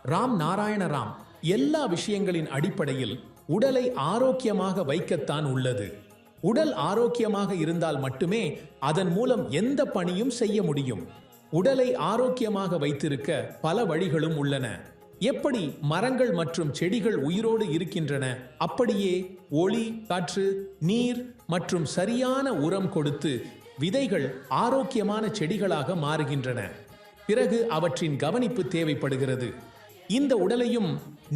ராம் நாராயண ராம். எல்லா விஷயங்களின் அடிப்படையில் உடலை ஆரோக்கியமாக வைக்கத்தான் உள்ளது. உடல் ஆரோக்கியமாக இருந்தால் மட்டுமே அதன் மூலம் எந்த பணியும் செய்ய முடியும். உடலை ஆரோக்கியமாக வைத்திருக்க பல வழிகளும் உள்ளன. எப்படி மரங்கள் மற்றும் செடிகள் உயிரோடு இருக்கின்றன, அப்படியே ஒளி, காற்று, நீர் மற்றும் சரியான உரம் கொடுத்து விதைகள் ஆரோக்கியமான செடிகளாக மாறுகின்றன. பிறகு அவற்றின் கவனிப்பு தேவைப்படுகிறது. இந்த உடலையும்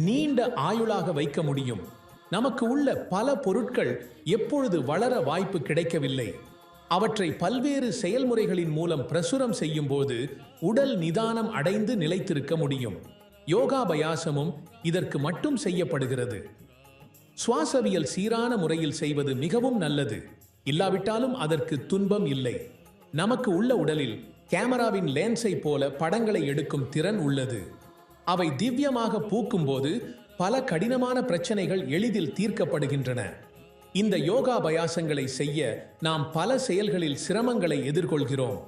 நீண்ட ஆயுளாக வைக்க முடியும். நமக்கு உள்ள பல பொருட்கள் எப்பொழுது வளர வாய்ப்பு கிடைக்கவில்லை. அவற்றை பல்வேறு செயல்முறைகளின் மூலம் பிரசுரம் செய்யும் போது உடல் நிதானம் அடைந்து நிலைத்திருக்க முடியும். யோகாபயாசமும் இதற்கு மட்டும் செய்யப்படுகிறது. சுவாசவியல் சீரான முறையில் செய்வது மிகவும் நல்லது. இல்லாவிட்டாலும் அதற்கு துன்பம் இல்லை. நமக்கு உள்ள உடலில் கேமராவின் லென்ஸை போல படங்களை எடுக்கும் திறன் உள்ளது. அவை திவ்யமாக பூக்கும்போது பல கடினமான பிரச்சனைகள் எளிதில் தீர்க்கப்படுகின்றன. இந்த யோகாபயாசங்களை செய்ய நாம் பல செயல்களில் சிரமங்களை எதிர்கொள்கிறோம்.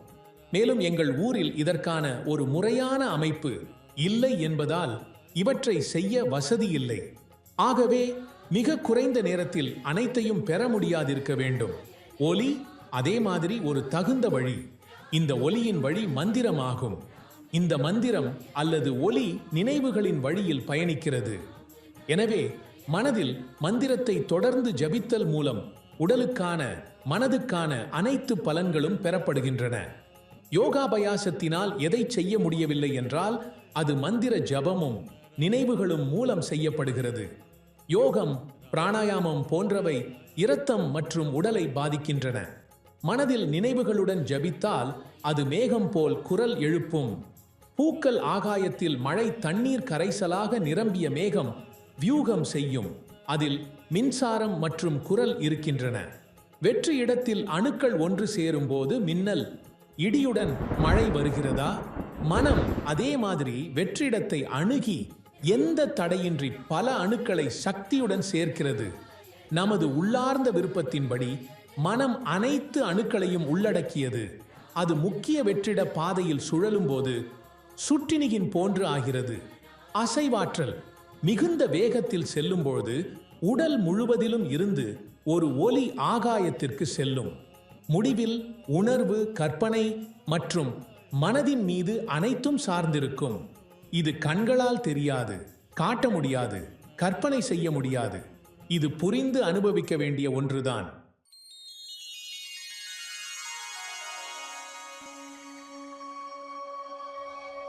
மேலும் எங்கள் ஊரில் இதற்கான ஒரு முறையான அமைப்பு இல்லை என்பதால் இவற்றை செய்ய வசதி இல்லை. ஆகவே மிக குறைந்த நேரத்தில் அனைத்தையும் பெற முடியாதிருக்க வேண்டும். ஒலி அதே மாதிரி ஒரு தகுந்த வழி. இந்த ஒலியின் வழி மந்திரமாகும். இந்த மந்திரம் அல்லது ஒலி நினைவுகளின் வழியில் பயணிக்கிறது. எனவே மனதில் மந்திரத்தை தொடர்ந்து ஜபித்தல் மூலம் உடலுக்கான, மனதுக்கான அனைத்து பலன்களும் பெறப்படுகின்றன. யோகாபயாசத்தினால் எதை செய்ய முடியவில்லை என்றால் அது மந்திர ஜபமும் நினைவுகளும் மூலம் செய்யப்படுகிறது. யோகம், பிராணாயாமம் போன்றவை இரத்தம் மற்றும் உடலை பாதிக்கின்றன. மனதில் நினைவுகளுடன் ஜபித்தால் அது மேகம் போல் குரல் எழுப்பும். பூக்கள் ஆகாயத்தில் மழை தண்ணீர் கரைசலாக நிரம்பிய மேகம் வியூகம் செய்யும். அதில் மின்சாரம் மற்றும் குரல் இருக்கின்றன. வெற்று இடத்தில் அணுக்கள் ஒன்று சேரும் போது மின்னல், இடியுடன் மழை வருகிறதா? மனம் அதே மாதிரி வெற்றிடத்தை அணுகி எந்த தடையின்றி பல அணுக்களை சக்தியுடன் சேர்க்கிறது. நமது உள்ளார்ந்த விருப்பத்தின்படி மனம் அனைத்து அணுக்களையும் உள்ளடக்கியது. அது முக்கிய வெற்றிட பாதையில் சுழலும் போது சுற்றினிகின் போன்று ஆகிறது. அசைவாற்றல் மிகுந்த வேகத்தில் செல்லும்போது உடல் முழுவதிலும் இருந்து ஒரு ஒலி ஆகாயத்திற்கு செல்லும். முடிவில் உணர்வு, கற்பனை மற்றும் மனதின் மீது அனைத்தும் சார்ந்திருக்கும். இது கண்களால் தெரியாது, காட்ட முடியாது, கற்பனை செய்ய முடியாது. இது புரிந்து அனுபவிக்க வேண்டிய ஒன்றுதான்.